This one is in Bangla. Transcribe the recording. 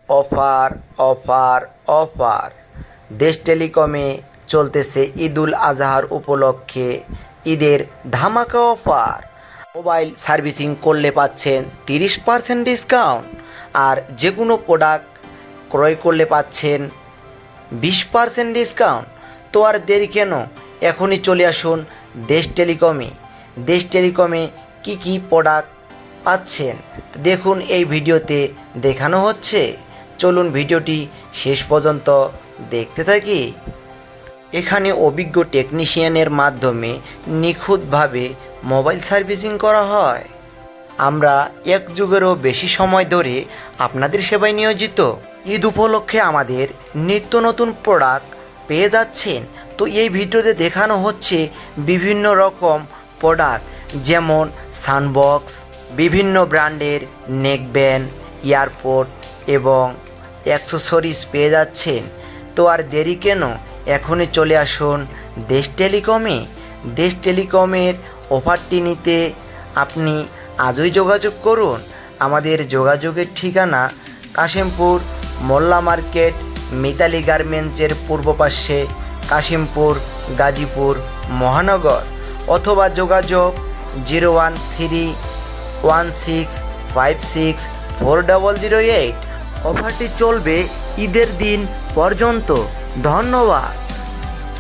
Offer offer offer. দেশ টেলিকমে চলতেছে ঈদুল আজহার উপলক্ষে ঈদের ধামাকা অফার। মোবাইল সার্ভিসিং করলে পাচ্ছেন 30% ডিসকাউন্ট, আর যে কোনো প্রোডাক্ট ক্রয় করলে পাচ্ছেন 20% ডিসকাউন্ট। তো আর দেরি কেন, এখনই চলে আসুন দেশ টেলিকমে। দেশ টেলিকমে কি কি প্রোডাক্ট পাচ্ছেন দেখুন এই ভিডিওতে দেখানো হচ্ছে। চলুন ভিডিওটি শেষ পর্যন্ত দেখতে থাকি। এখানে অভিজ্ঞ টেকনিশিয়ানের মাধ্যমে নিখুঁতভাবে মোবাইল সার্ভিসিং করা হয়। আমরা এক যুগেরও বেশি সময় ধরে আপনাদের সেবায় নিয়োজিত। ঈদ উপলক্ষে আমাদের নিত্য নতুন প্রোডাক্ট পেয়ে যাচ্ছেন। তো এই ভিডিওতে দেখানো হচ্ছে বিভিন্ন রকম প্রোডাক্ট, যেমন সানবক্স, বিভিন্ন ব্র্যান্ডের নেকব্যান্ড, এয়ারপড এবং অ্যাক্সেসরিজ পেয়ে যাচ্ছেন। তো আর দেরি কেন, এখনই চলে আসুন দেশ টেলিকমে। দেশ টেলিকমের অফারটি নিতে আপনি আজই যোগাযোগ করুন। আমাদের যোগাযোগের ঠিকানা কাশিমপুর মোল্লা মার্কেট, মিতালি গার্মেন্টসের পূর্ব পাশে, কাশিমপুর, গাজীপুর মহানগর, অথবা যোগাযোগ 01316564008। অফারটি চলবে ঈদের দিন পর্যন্ত। ধন্যবাদ।